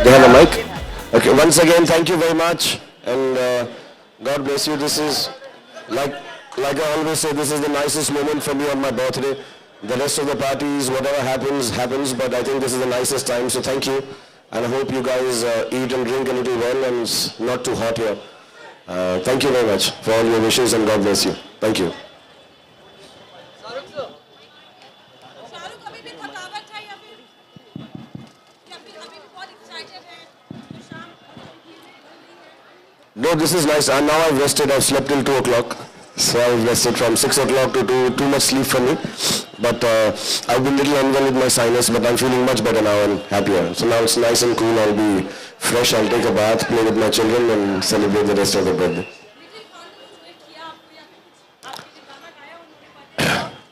They have a mic? Okay, once again, thank you very much, and God bless you. This is, like, like I always say, this is the nicest moment for me on my birthday. The rest of the parties, whatever happens, happens, but I think this is the nicest time, so thank you. And I hope you guys eat and drink a little well and it's not too hot here. Thank you very much for all your wishes and God bless you. Thank you. No, this is nice. And now I've rested. I've slept till 2 o'clock. So I've rested from 6 o'clock to 2. Too much sleep for me. But I've been a little unwell with my sinus, but I'm feeling much better now and happier. So now it's nice and cool. I'll be fresh. I'll take a bath, play with my children, and celebrate the rest of the birthday.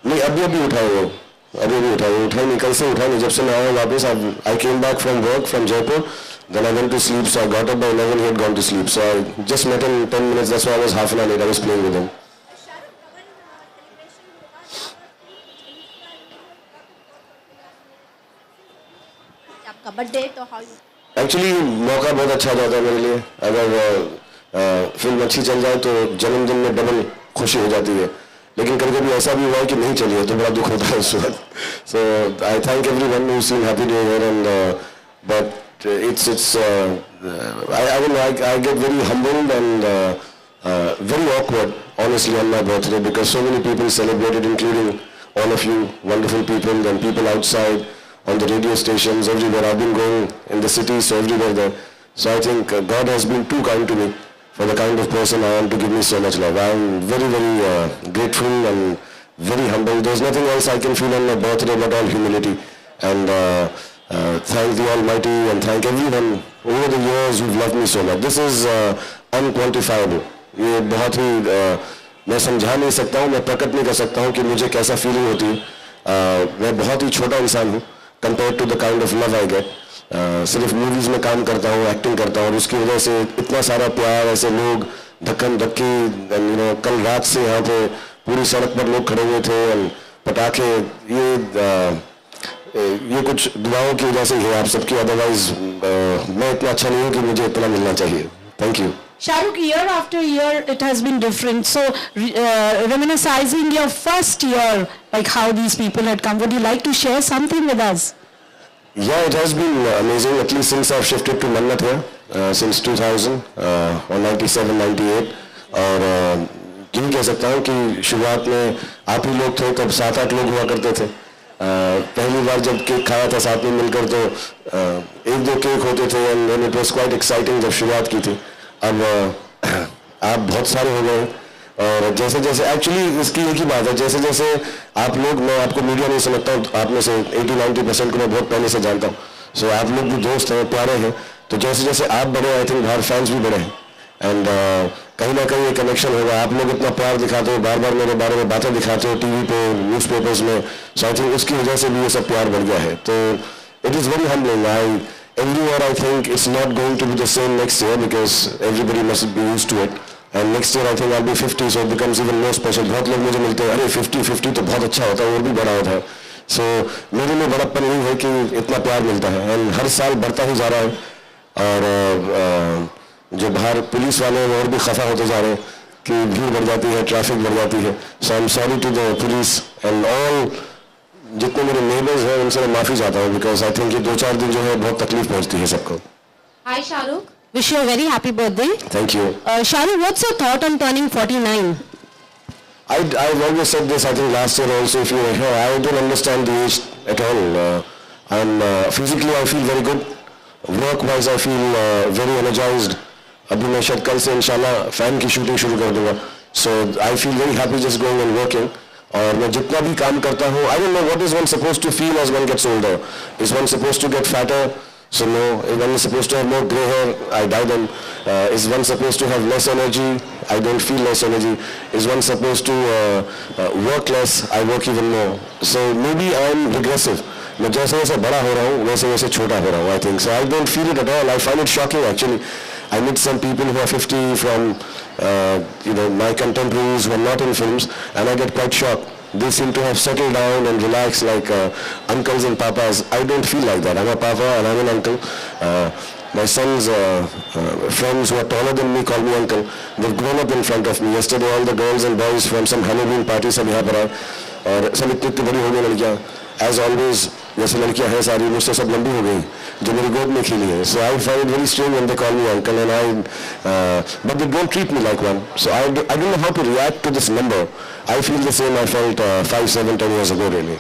नहीं अभी उठाए वो अभी उठाए नहीं कल से उठाए नहीं जब से मैं आया वापस I came back from work from Jaipur. Then I went to sleep, so I got up by 11, he had gone to sleep. So I just met him 10 minutes, that's why I was half an hour late, I was playing with him. Actually, मौका बहुत अच्छा जाता है मेरे लिए अगर film अच्छी चल जाए तो जन्मदिन में डबल खुशी हो जाती है लेकिन कभी-कभी ऐसा भी हुआ है कि नहीं चली है तो बड़ा दुख होता है उस वक्त. So I thank everyone who seemed happy to hear and but I get very humbled and very awkward, honestly, on my birthday because so many people celebrated, including all of you, wonderful people, and people outside, on the radio stations, everywhere. I've been going in the city, so everywhere there. So I think God has been too kind to me for the kind of person I am to give me so much love. I am very, very grateful and very humble. There's nothing else I can feel on my birthday but all humility. And thank the Almighty and thank everyone over the years who've loved me so much. This is unquantifiable. ये बहुत ही मैं समझा नहीं सकता हूँ मैं प्रकट नहीं कर सकता हूँ कि मुझे कैसा फीलिंग होती है मैं बहुत ही छोटा इंसान हूँ compared to the kind of love I get. सिर्फ मूवीज में काम करता हूँ एक्टिंग करता हूँ और उसकी वजह से इतना सारा प्यार ऐसे लोग धक्कन धक्की you know, कल रात से यहाँ पे पूरी सड़क पर लोग खड़े हुए थे और पटाखे ये कुछ दुआओं की वजह से है आप सबकी अदरवाइज मैं इतना अच्छा नहीं हूँ कि मुझे इतना मिलना चाहिए. Thank you. Shahrukh, year after year it has been different. So reminiscing your first year, like how these people had come, would you like to share something with us? Yeah, it has been amazing, at least since I've shifted to Mannat here, since 2000 or 97, 98. और यही कह सकता हूँ कि शुरुआत में आप ही लोग थे तब 7-8 लोग हुआ करते थे. पहली बार जब केक खाया था साथ में मिलकर तो 1-2 केक होते थे and it was quite exciting जब शुरुआत की थी. अब आप बहुत सारे हो गए और जैसे जैसे एक्चुअली इसकी एक ही बात है जैसे जैसे आप लोग मैं आपको मीडिया नहीं समझता हूँ आप में से 80-90% को मैं बहुत पहले से जानता हूँ. सो आप लोग भी दोस्त हैं प्यारे हैं तो जैसे जैसे आप बड़े आई थिंक बाहर फैंस भी बड़े हैं एंड कहीं ना कहीं ये कनेक्शन होगा. आप लोग इतना प्यार दिखाते हो बार बार मेरे बारे में बातें दिखाते हो टीवी पे न्यूज़पेपर्स में. सो आई थिंक उसकी वजह से भी ये सब प्यार बढ़ गया है. तो it is very humbling. Everywhere I think it's not going to be the same next year because everybody must be used to it. And next year I think I'll be 50, so it becomes even more special. बहुत लोग मुझे मिलते हैं अरे 50 तो बहुत अच्छा होता है और भी बड़ा होता है. So मेरे लिए बड़प्पन यही है कि इतना प्यार मिलता है and हर साल बढ़ता ही जा रहा है. और जो बाहर पुलिस वाले हैं और भी खफा होते जा रहे हैं कि भीड़ बढ़ जाती है ट्रैफिक बढ़ जाती है. So I'm sorry to the police and all जितने मेरे नेबर्स हैं उनसे मैं माफी चाहता हूँ बिकॉज आई थिंक ये 2-4 दिन जो है बहुत तकलीफ पहुँचती है सबको. Hi Shahrukh, wish you a very happy birthday. Thank you. Shahrukh, what's your thought on turning 49? I've always said this. I think last year also, if you were here, I don't understand the age at all. I'm physically I feel very good. Work-wise I feel very energized. अभी मैं शायद कल से इंशाल्लाह fan की shooting शुरू कर दूँगा. So I feel very happy just going and working. और मैं जितना भी काम करता हूँ I don't know what is one supposed to feel as one gets older. Is one supposed to get fatter? So no. Is one supposed to have more grey hair? I dye them. Is one supposed to have less energy? I don't feel less energy. Is one supposed to work less? I work even more. So maybe I'm regressive. मैं जैसे जैसे बड़ा हो रहा हूँ वैसे वैसे छोटा हो रहा हूँ I think. So I don't feel it at all. I find it shocking actually. I meet some people who are 50 from my contemporaries who are not in films and I get quite shocked. They seem to have settled down and relaxed like uncles and papas. I don't feel like that. I'm a papa and I'm an uncle. My son's friends who are taller than me call me uncle. They've grown up in front of me. Yesterday all the girls and boys from some Halloween party सब यहाँ पर आए और सब इतनी बड़ी हो गई लड़कियाँ. As always, जैसे लड़कियाँ हैं सारी मुझसे सब लंबी हो गई जो मेरी गोद में खिली है. So I find it very strange when they call me uncle and but they don't treat me like one. So I don't know how to react to this number. I feel the same I felt 5, 7, 10 years ago really.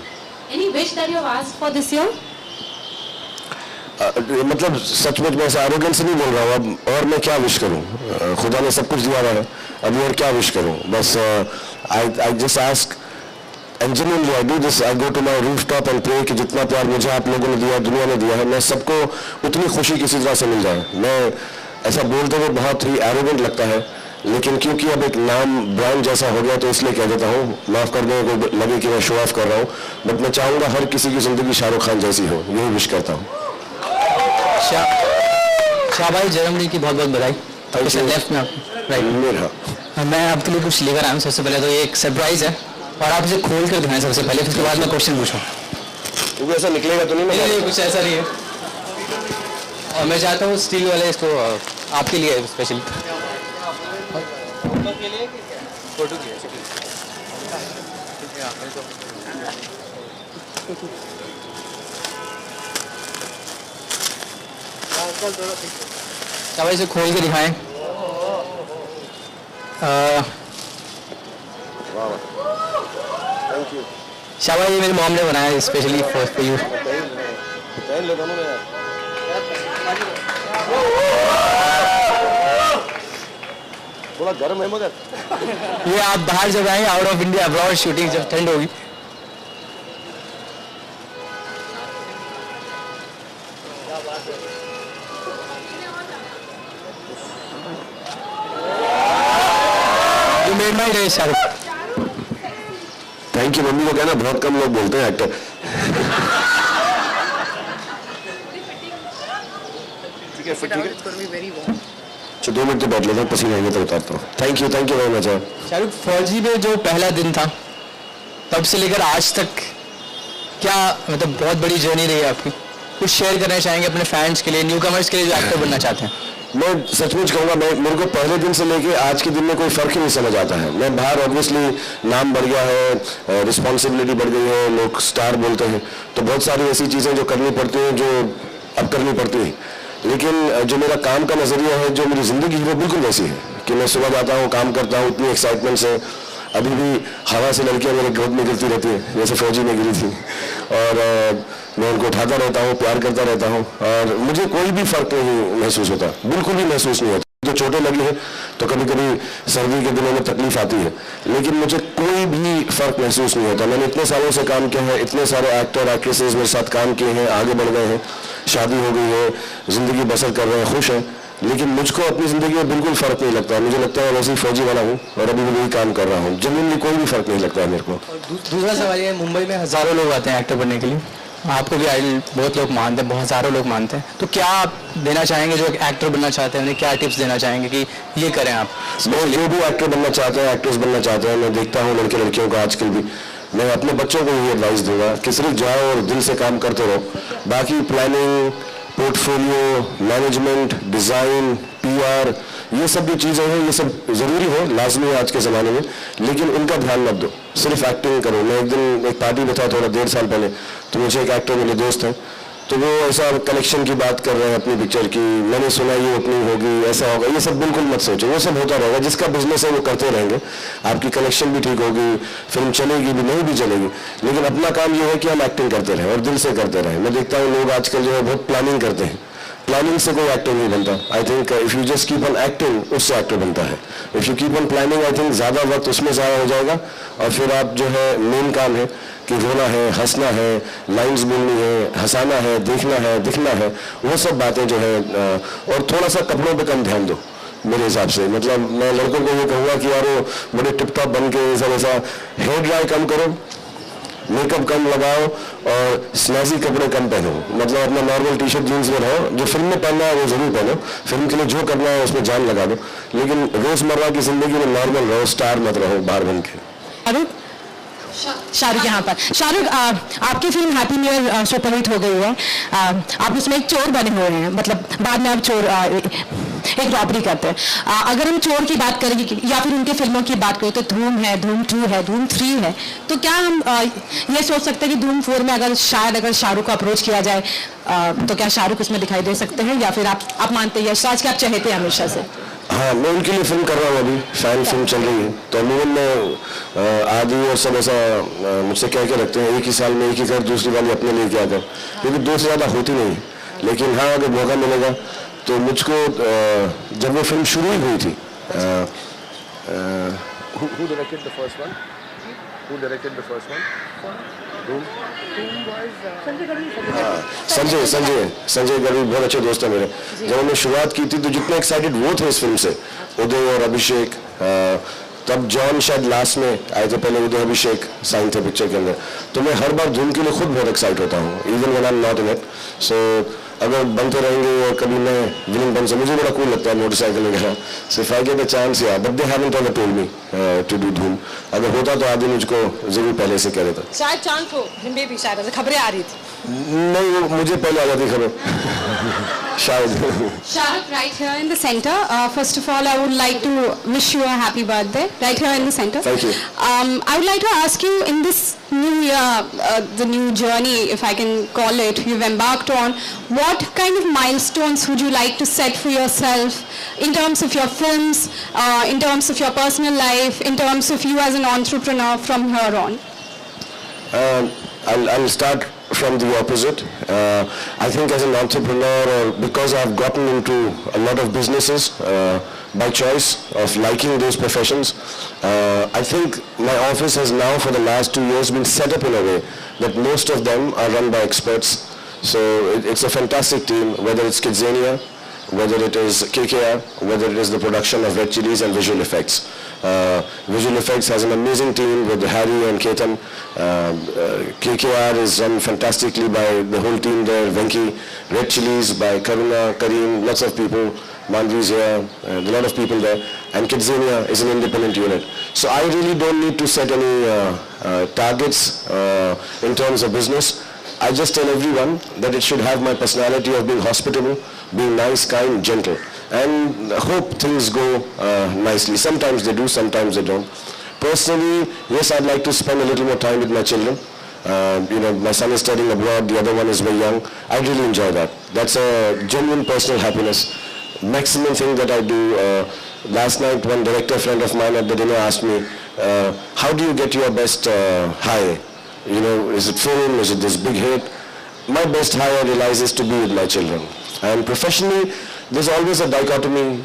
Any wish that you have asked for this year? मतलब सचमुच मैं ऐसे arrogance से नहीं बोल रहा हूँ अब और मैं क्या विश करूँ. खुदा ने सब कुछ दिया हुआ है अभी और क्या विश करूँ. बस I just ask and genuinely I do this. I go to my rooftop and pray कि जितना प्यार मुझे आप लोगों ने दिया दुनिया ने दिया है मैं सबको उतनी खुशी किसी तरह से मिल जाए. मैं ऐसा बोलते हुए बहुत ही एरोगेंट लगता है लेकिन क्योंकि अब एक नाम ब्रांड जैसा हो गया तो इसलिए कह देता हूँ. माफ़ कर दें को लगे कि मैं शो ऑफ कर रहा हूँ बट मैं चाहूँगा हर किसी की ज़िंदगी शाहरुख खान जैसी हो. यही विश करता हूँ. शाह भाई जन्मदिन की बहुत बहुत बधाई. लेफ्ट में आप राइट. मैं आपके लिए कुछ लेकर आया हूँ. सबसे पहले तो ये एक सरप्राइज है और आप इसे खोल कर दिखाएं सबसे पहले, फिर उसके बाद मैं क्वेश्चन पूछूँ. क्योंकि ऐसा निकलेगा तो नहीं. नहीं कुछ ऐसा नहीं है और मैं चाहता हूँ स्टील वाले इसको आपके लिए स्पेशली फोटो के लिए. शाह भाई इसे खोल के दिखाएं. शाह भाई ये मेरी मॉम ने बनाया है स्पेशली फॉर यू. थोड़ा गर्म है मगर ये आप बाहर जब आएंगे out of India abroad shooting जब ठंड होगी You made my day, Shahrukh. Thank you. Mummy को कहना बहुत कम लोग बोलते हैं एक्टर. ठीक है. 2 मिनट तो बैठ लेता हूँ पसीना आएंगे तो उतारता हूँ. Thank you very much. Shahrukh फौजी में जो पहला दिन था तब से लेकर आज तक क्या मतलब बहुत बड़ी जर्नी रही है आपकी. कुछ शेयर करना चाहेंगे अपने फैंस के लिए, न्यू कमर्स के लिए जो एक्टर बनना चाहते हैं. मैं सचमुच कहूँगा मेरे को पहले दिन से लेके आज के दिन में कोई फ़र्क ही नहीं समझ आता है. मैं बाहर ऑब्वियसली नाम बढ़ गया है, रिस्पॉन्सिबिलिटी बढ़ गई है, लोग स्टार बोलते हैं तो बहुत सारी ऐसी चीज़ें जो करनी पड़ती हैं जो अब करनी पड़ती हैं. लेकिन जो मेरा काम का नज़रिया है, जो मेरी ज़िंदगी है वो बिल्कुल वैसी है कि मैं सुबह जाता हूँ, काम करता हूँ, इतनी एक्साइटमेंट से. अभी भी हवा से लड़कियाँ मेरे गोद में गिरती रहती है जैसे फौजी में गिरी थी और मैं उनको उठाता रहता हूँ, प्यार करता रहता हूँ और मुझे कोई भी फ़र्क नहीं महसूस होता. बिल्कुल भी महसूस नहीं होता. जो चोटें लगी है तो कभी कभी सर्दी के दिनों में तकलीफ आती है लेकिन मुझे कोई भी फ़र्क महसूस नहीं होता. मैंने इतने सालों से काम किया है, इतने सारे एक्टर एक्ट्रेसेस मेरे साथ काम किए हैं, आगे बढ़ गए हैं, शादी हो गई है, ज़िंदगी बसर कर रहे हैं, खुश हैं. लेकिन मुझको अपनी ज़िंदगी में बिल्कुल फ़र्क नहीं लगता. मुझे लगता है वैसे ही फौजी वाला हूँ और अभी भी वही काम कर रहा हूँ. जमीन कोई भी फ़र्क नहीं लगता है मेरे को. दूसरा सवाल ये है, मुंबई में हज़ारों लोग आते हैं एक्टर बनने के लिए, आपको भी आइडल बहुत लोग मानते हैं, बहुत हज़ारों लोग मानते हैं, तो क्या आप देना चाहेंगे जो एक एक्टर बनना चाहते हैं उन्हें क्या टिप्स देना चाहेंगे कि ये करें आप. जो भी एक्टर बनना चाहते हैं, एक्ट्रेस बनना चाहते हैं, मैं देखता हूँ लड़के लड़कियों को आजकल भी, मैं अपने बच्चों को यही एडवाइस दूंगा कि सिर्फ जाओ और दिल से काम करते रहो. बाकी planning, portfolio, management, design, PR ये सब भी चीज़ें हैं, ये सब ज़रूरी हो, लाजमी है आज के ज़माने में, लेकिन उनका ध्यान मत दो, सिर्फ एक्टिंग करो. मैं एक दिन एक पार्टी में था थोड़ा 1.5 साल पहले, तो मुझे एक एक्टर मेरे दोस्त हैं तो वो ऐसा कलेक्शन की बात कर रहे हैं अपनी पिक्चर की. मैंने सुना ये ओपनिंग होगी, ऐसा होगा, ये सब बिल्कुल मत सोचो. वो सब होता रहेगा, जिसका बिजनेस है वो करते रहेंगे. आपकी कलेक्शन भी ठीक होगी, फिल्म चलेगी भी, नहीं भी चलेगी, लेकिन अपना काम ये है कि हम एक्टिंग करते रहें और दिल से करते रहें. मैं देखता हूँ लोग आजकल जो है बहुत प्लानिंग करते हैं. प्लानिंग से कोई एक्टर नहीं बनता. I think if you just keep on acting उससे एक्टर बनता है. If you keep on planning I think ज़्यादा वक्त उसमें ज़ाया हो जाएगा और फिर आप जो है मेन काम है कि रोना है, हंसना है, लाइंस बोलनी है, हंसाना है, देखना है, दिखना है, वो सब बातें जो है. और थोड़ा सा कपड़ों पे कम ध्यान दो मेरे हिसाब से. मतलब मैं लड़कों को ये कहूँगा कि यार वो बड़े टिप टॉप बन के ऐसा हेयर ड्राई कम करो, मेकअप कम लगाओ और स्नैजी कपड़े कम पहनो. मतलब अपना नॉर्मल टी-शर्ट जीन्स में रहो, जो फिल्म में पहनना है वो ज़रूर पहनो, फिल्म के लिए जो करना है उसमें जान लगा दो, लेकिन रोज़मर्रा की ज़िंदगी में नॉर्मल रहो, स्टार मत रहो बाहर बन के. अरे शाहरुख यहाँ पर। शाहरुख, आपकी film happy new year superhit हो गई है। आप उसमें एक चोर बने हुए हैं, मतलब बाद में आप चोर एक रॉबरी करते हैं। अगर हम चोर की बात करेंगे या फिर उनकी फिल्मों की बात करें तो धूम है, धूम 2 है, धूम 3 है, तो क्या हम ये सोच सकते हैं कि धूम 4 में अगर शाहरुख को अप्रोच किया जाए तो क्या शाहरुख उसमें दिखाई दे सकते हैं, या फिर आप मानते हैं यशराज के आप चाहते हैं हमेशा से? हाँ, मैं उनके लिए फिल्म कर रहा हूँ अभी, फैन फिल्म चल रही है, तो अमूमन में आदि और सब ऐसा मुझसे कह के रखते हैं एक ही साल में एक ही कर, दूसरी वाली अपने लिए क्या कर, क्योंकि 2 से ज़्यादा होती नहीं। लेकिन हाँ, अगर मौका मिलेगा तो मुझको जब वो फिल्म शुरू ही हुई थी, Who directed the first one? Who directed the first one? Who? Sanjay Gadhvi बहुत अच्छे दोस्त है मेरे। जब हमने शुरुआत की थी तो जितने एक्साइटेड वो थे इस फिल्म से, उदय और अभिषेक, तब जॉन शायद लास्ट में आए थे, पहले उदय अभिषेक साइन थे पिक्चर के अंदर। तो मैं हर बार धूम के लिए खुद बहुत एक्साइट होता हूँ, even when I am not in it. So अगर बनते रहेंगे और कभी मैं विलन बन सकूं, मुझे बड़ा कूल लगता है मोटरसाइकिल वगैरह। So if I get the chance, या but they haven't ever told me to do Dhoom. अगर होता तो आदि मुझको जरूर पहले से कह देता। शायद चांस हो, हिंदी भी शायद खबरें आ रही थी। नहीं, मुझे पहले आ जाती खबर शायद। Shahrukh, right here in the center. First of all, I would like to wish you a happy birthday. Right here in the center. Thank you. I would like to ask you, in this new year, the new journey, if I can call it, you've embarked on, what kind of milestones would you like to set for yourself in terms of your films, in terms of your personal life, in terms of you as an entrepreneur from here on? I'll start from the opposite. I think as an entrepreneur, or because I've gotten into a lot of businesses by choice of liking those professions, I think my office has now for the last 2 years been set up in a way that most of them are run by experts. So it's a fantastic team, whether it's Kidzania, whether it is KKR, whether it is the production of Red Chillies and visual effects. Visual effects has an amazing team with Harry and Ketan. KKR is run fantastically by the whole team there, Venki. Red Chillies by Karuna, Kareem, lots of people. Manvi's here, a lot of people there. And Kidzania is an independent unit. So I really don't need to set any targets in terms of business. I just tell everyone that it should have my personality of being hospitable, being nice, kind, gentle, and hope things go nicely. Sometimes they do, sometimes they don't. Personally, yes, I'd like to spend a little more time with my children. My son is studying abroad, the other one is very young. I really enjoy that. That's a genuine personal happiness. Maximum thing that I do. Last night, one director friend of mine at the dinner asked me, how do you get your best high? Is it film? Is it this big hit? My best high, I realize, is to be with my children. And professionally, there's always a dichotomy,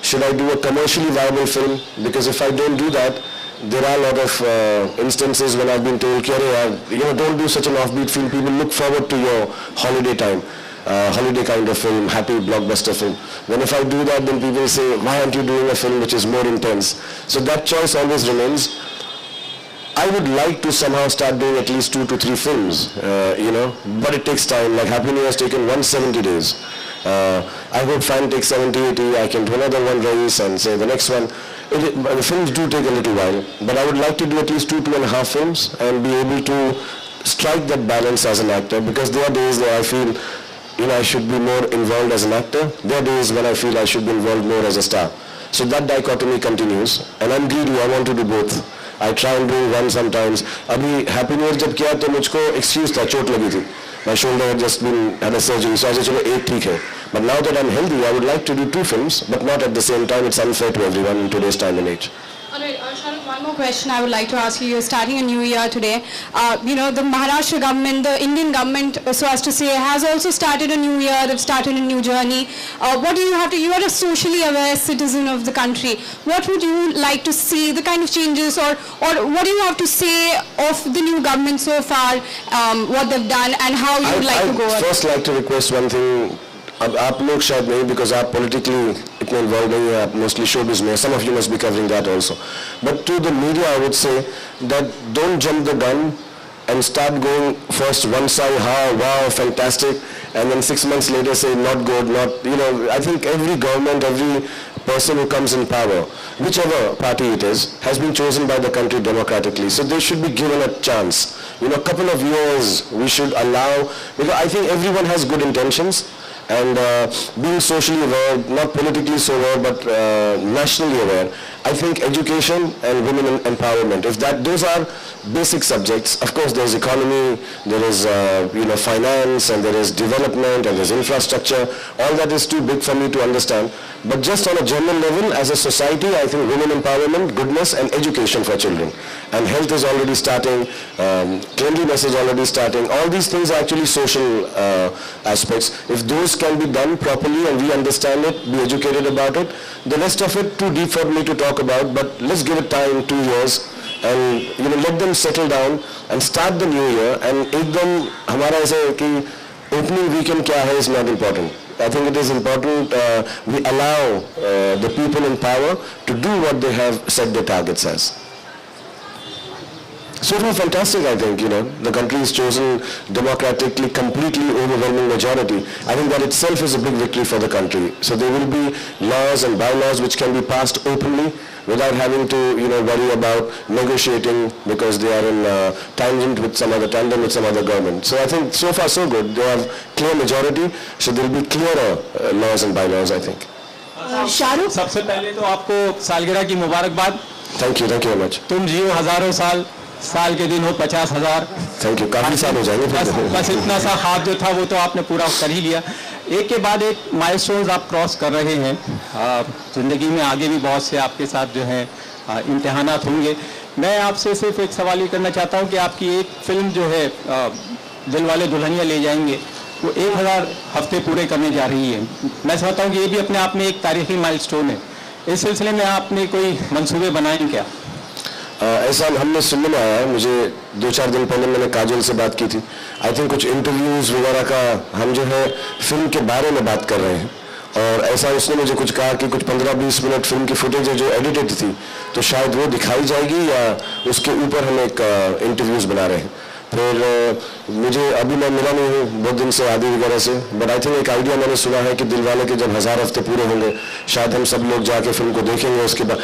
should I do a commercially viable film? Because if I don't do that, there are a lot of instances when I've been told, don't do such an offbeat film. People look forward to your holiday time, holiday kind of film, happy blockbuster film. Then if I do that, then people say, why aren't you doing a film which is more intense? So that choice always remains. I would like to somehow start doing at least 2 to 3 films, but it takes time. Like Happy New Year has taken 170 days. I hope Fan takes 70, 80, I can do another one race and say the next one. The films do take a little while, but I would like to do at least 2.5 films and be able to strike that balance as an actor, because there are days where I feel, I should be more involved as an actor. There are days when I feel I should be involved more as a star. So that dichotomy continues, and I'm greedy, I want to do both. I try and do one sometimes. अभी Happy New Year जब किया तो मुझको excuse था, चोट लगी थी. My shoulder had just had a surgery, so I said चलो एक ठीक है. But now that I'm healthy, I would like to do 2 films, but not at the same time. It's unfair to everyone in today's time and age. Alright, Shahrukh, one more question I would like to ask you. You're starting a new year today. The Maharashtra government, the Indian government, so as to say, has also started a new year. They've started a new journey. What do you have to? You are a socially aware citizen of the country. What would you like to see? The kind of changes, or what do you have to say of the new government so far? What they've done and how you would like to go? I first like to request one thing. अब आप लोग शायद नहीं, because आप politically इतने involved नहीं हैं, आप mostly showbiz में. Some of you must be covering that also. But to the media, I would say that don't jump the gun and start going first one side, wow, fantastic, and then 6 months later say not good, I think every government, every person who comes in power, whichever party it is, has been chosen by the country democratically. So they should be given a chance. You know, a couple of years we should allow, because I think everyone has good intentions, and being socially aware, not politically so aware, but nationally aware. I think education and women empowerment, if those are basic subjects. Of course, there's economy, there is finance, and there is development, and there's infrastructure. All that is too big for me to understand. But just on a general level, as a society, I think women empowerment, goodness, and education for children. And health is already starting, cleanliness is already starting. All these things are actually social aspects. If those can be done properly and we understand it, be educated about it, the rest of it too deep for me to talk about, but let's give it time, 2 years, and let them settle down and start the new year. And ekdam hamara aisa hai ki opening weekend kya hai is not important. I think it is important we allow the people in power to do what they have set their targets as. So it was fantastic, I think, the country is chosen democratically, completely overwhelming majority. I think that itself is a big victory for the country. So there will be laws and bylaws which can be passed openly without having to, worry about negotiating because they are in tandem with some other government. So I think so far so good. They have clear majority, so there will be clearer laws and bylaws, I think. Shahrukh, सबसे पहले तो आपको सालगिरह की मुबारकबाद. Thank you very much. तुम जियो हजारों साल, साल के दिन हो 50,000. Thank you. काफी साल हो जाएंगे. बस इतना सा ख्वाब जो था वो तो आपने पूरा कर ही लिया. एक के बाद एक माइलस्टोन्स आप क्रॉस कर रहे हैं. जिंदगी में आगे भी बहुत से आपके साथ जो है इम्तिहानात होंगे. मैं आपसे सिर्फ एक सवाल ये करना चाहता हूँ कि आपकी एक फिल्म जो है दिलवाले दुल्हनिया ले जाएंगे, वो 1000 हफ्ते पूरे करने जा रही है. मैं समझता हूँ कि ये भी अपने आप में एक तारीखी माइलस्टोन है. इस सिलसिले में आपने कोई मंसूबे बनाए क्या? ऐसा हमने सुनने में आया है. मुझे 2-4 दिन पहले मैंने काजोल से बात की थी. आई थिंक कुछ इंटरव्यूज वगैरह का हम जो है फिल्म के बारे में बात कर रहे हैं, और ऐसा उसने मुझे कुछ कहा कि कुछ 15-20 मिनट फिल्म की फुटेज है जो एडिटेड थी, तो शायद वो दिखाई जाएगी या उसके ऊपर हम एक इंटरव्यूज बना रहे हैं. फिर मुझे अभी मैं मिला नहीं हूँ बहुत दिन से आदि वगैरह से, बट आई थिंक एक आइडिया मैंने सुना है कि दिलवाले के जब 1000 हफ्ते पूरे होंगे शायद हम सब लोग जाके फिल्म को देखेंगे. उसके बाद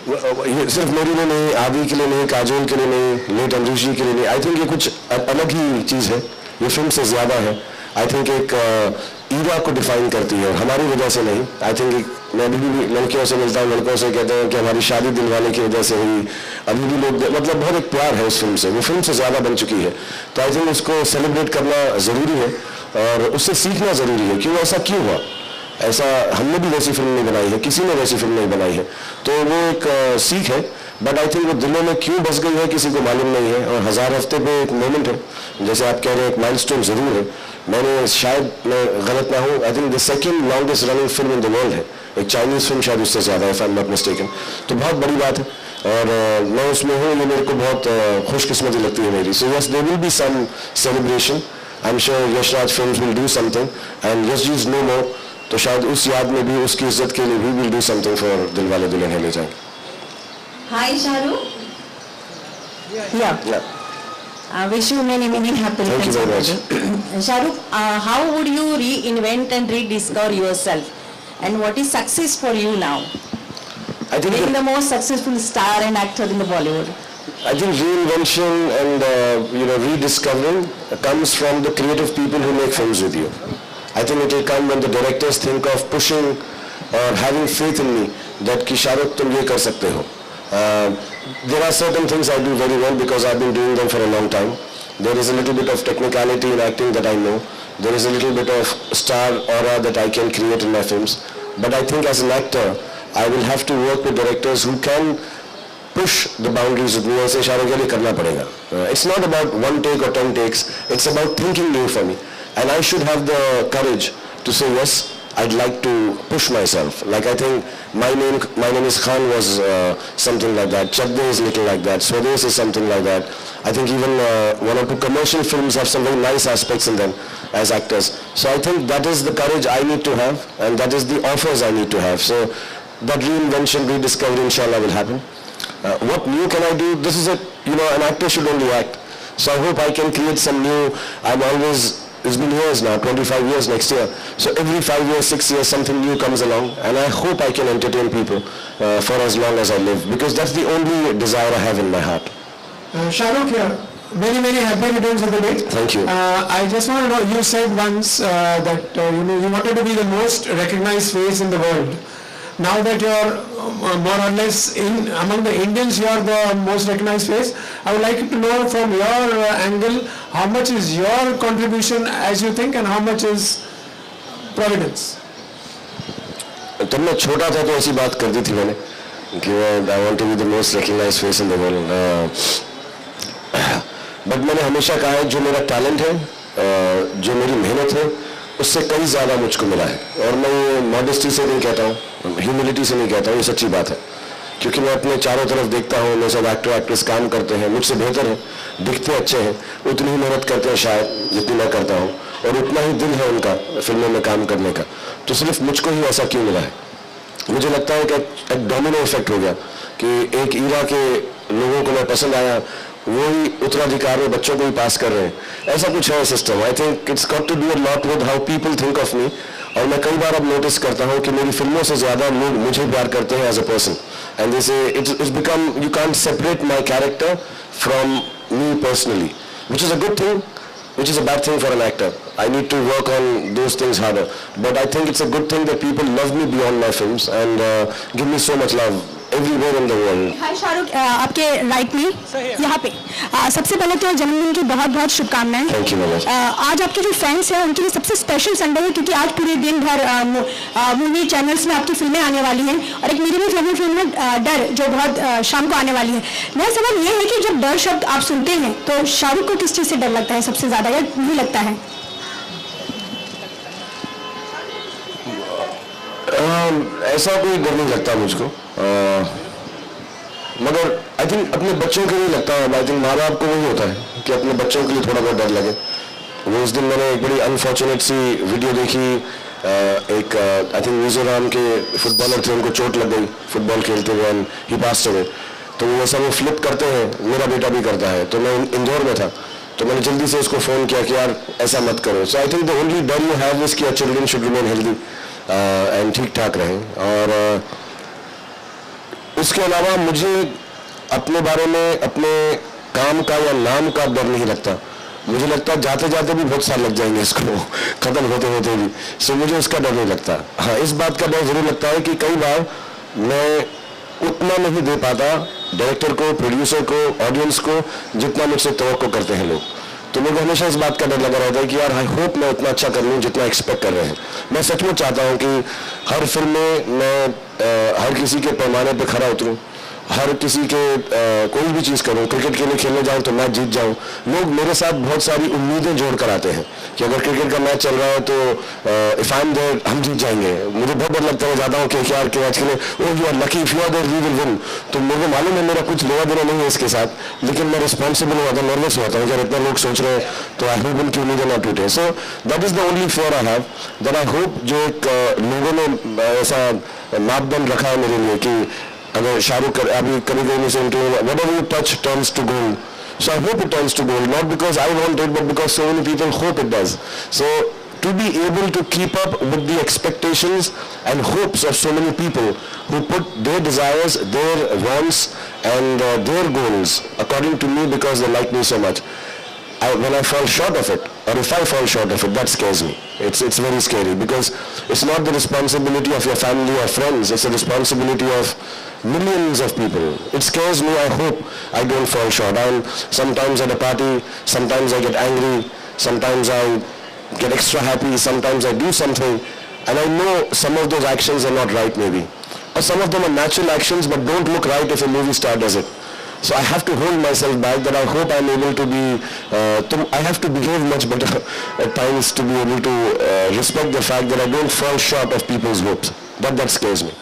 ये सिर्फ मेरे लिए नहीं, आदि के लिए नहीं, काजोल के लिए नहीं, लेट अमरीश जी के लिए नहीं. आई थिंक ये कुछ अलग ही चीज़ है, ये फिल्म से ज़्यादा है. आई थिंक एक ईरा को डिफाइन करती है, और हमारी वजह से नहीं. आई थिंक मैं अभी भी लड़कियों से मिलता हूँ, लड़कों से कहते हैं कि हमारी शादी दिलवाले की वजह से हुई. अभी भी लोग मतलब बहुत एक प्यार है उस फिल्म से, वो फिल्म से ज़्यादा बन चुकी है. तो आई थिंक उसको सेलिब्रेट करना ज़रूरी है और उससे सीखना ज़रूरी है कि वो ऐसा क्यों हुआ. ऐसा हमने भी वैसी फिल्म नहीं बनाई है, किसी ने वैसी फिल्म नहीं बनाई है, तो वो एक सीख है. बट आई थिंक वो दिलों में क्यों बस गई है किसी को मालूम नहीं है. और 1000 हफ्ते पे एक मोमेंट है, जैसे आप कह रहे हैं, एक माइलस्टोन जरूर है. मैंने शायद मैं गलत ना हूँ, I think the second longest running film in the world है. एक चाइनीज फिल्म शायद उससे ज़्यादा है, if I am not mistaken. तो बहुत बड़ी बात है और मैं उसमें हूँ, ये मेरे को बहुत खुशकिस्मती लगती है मेरी. So yes, there will be some celebration. I am sure Yash Raj films will do something and yes jeez no more. तो शायद उस याद में भी, उसकी इज्जत के लिए भी will do something for Dilwale Dulhania ले जाएंगे. हाय Shahrukh. Wish you many happy Thank you very much. Shahrukh, how would you reinvent and rediscover yourself, and what is success for you now? I think Being the most successful star and actor in the Bollywood. I think reinvention and rediscovering comes from the creative people who make films with you. I think it will come when the directors think of pushing or having faith in me that कि शाहरुख तुम ये कर सकते हो. There are certain things I do very well because I've been doing them for a long time. There is a little bit of technicality in acting that I know. There is a little bit of star aura that I can create in my films. But I think as an actor, I will have to work with directors who can push the boundaries with me and say, Shahrukh, ये करना पड़ेगा. It's not about one take or 10 takes. It's about thinking new for me. And I should have the courage to say, yes, I'd like to push myself. Like I think My Name is Khan was something like that. Chakde is little like that. Swades is something like that. I think even 1 or 2 commercial films have some very nice aspects in them as actors. So I think that is the courage I need to have, and that is the offers I need to have. So that reinvention, rediscovery, inshallah, will happen. What new can I do? This is an actor should only act. So I hope I can create some new. I'm always it's been years now, 25 years next year. So every 5 years, 6 years, something new comes along, and I hope I can entertain people for as long as I live, because that's the only desire I have in my heart. Shah Rukh here. Many, many happy returns of the day. Thank you. I just want to know, you said once that you wanted to be the most recognized face in the world. Now that you're more or less among the Indians, you are the most recognized face. I would like to know from your angle, how much is your contribution as you think, and how much is Providence? तब मैं छोटा था तो ऐसी बात कर दी थी मैंने कि I want to be the most recognized face in the world. But मैंने हमेशा कहा है जो मेरा टैलेंट है, जो मेरी मेहनत है, उससे कई ज़्यादा मुझको मिला है. और मैं ये मॉडेस्टी से नहीं कहता हूँ, ह्यूमिलिटी से नहीं कहता हूँ, ये सच्ची बात है. क्योंकि मैं अपने चारों तरफ देखता हूँ, मैं सब एक्टर एक्ट्रेस काम करते हैं, मुझसे बेहतर है, दिखते अच्छे हैं, उतनी ही मेहनत करते हैं शायद जितनी मैं करता हूँ, और उतना ही दिल है उनका फिल्मों में काम करने का. तो सिर्फ मुझको ही ऐसा क्यों मिला है? मुझे लगता है कि एक डोमिनो इफेक्ट हो गया कि एक ईरा के लोगों को मैं पसंद आया, वही उत्तराधिकार में बच्चों को ही पास कर रहे हैं. ऐसा कुछ है system. I think it's got to do a lot with how people think of me. और मैं कई बार अब नोटिस करता हूँ कि मेरी फिल्मों से ज़्यादा लोग मुझे प्यार करते हैं as a person. And this it's become, you can't separate my character from me personally, which is a good thing, which is a bad thing for an actor. I need to work on those things harder. But I think it's a good thing that people love me beyond my films and give me so much love everywhere in the world. हाय शाहरुख, आपके right में यहाँ पे सबसे पहले तो जन्मदिन की बहुत बहुत शुभकामनाएं. Thank you, Mama. आज आपके जो फैंस हैं उनके लिए सबसे स्पेशल संडे है, क्योंकि आज पूरे दिन भर मूवी चैनल्स में आपकी फिल्में आने वाली हैं, और एक मेरी भी फेवरेट फिल्म है डर, जो बहुत शाम को आने वाली है. मेरा सवाल ये है कि जब डर शब्द आप सुनते हैं तो शाहरुख को किस चीज़ से डर लगता है सबसे ज़्यादा, या नहीं लगता है? ऐसा कोई डर नहीं लगता मुझको, मगर आई थिंक अपने बच्चों के लिए लगता है. आई थिंक माँ बाप को वही होता है कि अपने बच्चों के लिए थोड़ा बहुत डर लगे. वो उस दिन मैंने एक बड़ी अनफॉर्चुनेट सी वीडियो देखी, एक आई थिंक मिजोरम के फुटबॉलर थे, उनको चोट लग गई फुटबॉल खेलते हुए एंड ही पास्ड अवे. तो वो सब वो फ्लिप करते हैं, मेरा बेटा भी करता है. तो मैं इंदौर में था, तो मैंने जल्दी से उसको फ़ोन किया कि यार ऐसा मत करो. सो आई थिंक द ओनली डर यू हैव इज कि your children should remain healthy and ठीक ठाक रहें. और उसके अलावा मुझे अपने बारे में, अपने काम का या नाम का डर नहीं लगता. मुझे लगता है जाते जाते भी बहुत साल लग जाएंगे इसको ख़त्म होते होते भी. सो मुझे उसका डर नहीं लगता. हाँ, इस बात का डर ज़रूर लगता है कि कई बार मैं उतना नहीं दे पाता डायरेक्टर को, प्रोड्यूसर को, ऑडियंस को, जितना मुझसे तवक्को करते हैं लोग. तो मुझे हमेशा इस बात का डर लगा रहता है कि यार आई होप मैं उतना अच्छा कर लूँ जितना एक्सपेक्ट कर रहे हैं. मैं सचमुच चाहता हूँ कि हर फिल्म में मैं हर किसी के पैमाने पे खरा उतरूँ, हर किसी के कोई भी चीज़ करूँ. क्रिकेट के लिए खेलने जाऊँ तो मैच जीत जाऊँ. लोग मेरे साथ बहुत सारी उम्मीदें जोड़ कर आते हैं कि अगर क्रिकेट का मैच चल रहा है तो इफ़ आई एम देयर हम जीत जाएंगे. मुझे बहुत डर लगता है, जाता हूँ कि यार के मैच के लिए oh you are lucky, if you are there we will win. तो मुझे मालूम है मेरा कुछ लेवा देना नहीं है इसके साथ, लेकिन मैं रिस्पॉन्सिबल हुआ था, नर्वस हुआ था कि इतना लोग सोच रहे हैं तो आई होप उनकी उम्मीदें ना टूटे. So that is the only fair I have, that I hope जो एक लोगों ने ऐसा मापदंड रखा है मेरे लिए कि अगर शाहरुख अभी कभी कभी से whatever you touch turns to gold. So I hope it turns to gold, not because I want it, but because so many people hope it does. So to be able to keep up with the expectations and hopes of so many people who put their desires, their wants and their goals according to me because they like me so much. When I fall short of it, or if I fall short of it, that scares me. It's very scary because it's not the responsibility of your family or friends, it's the responsibility of millions of people. It scares me. I hope I don't fall short. Sometimes at a party, sometimes I get angry, sometimes I get extra happy, sometimes I do something and I know some of those actions are not right maybe. Or some of them are natural actions but don't look right if a movie star does it. So I have to hold myself back, that I hope I'm able to be, I have to behave much better at times to be able to respect the fact that I don't fall short of people's hopes. That scares me.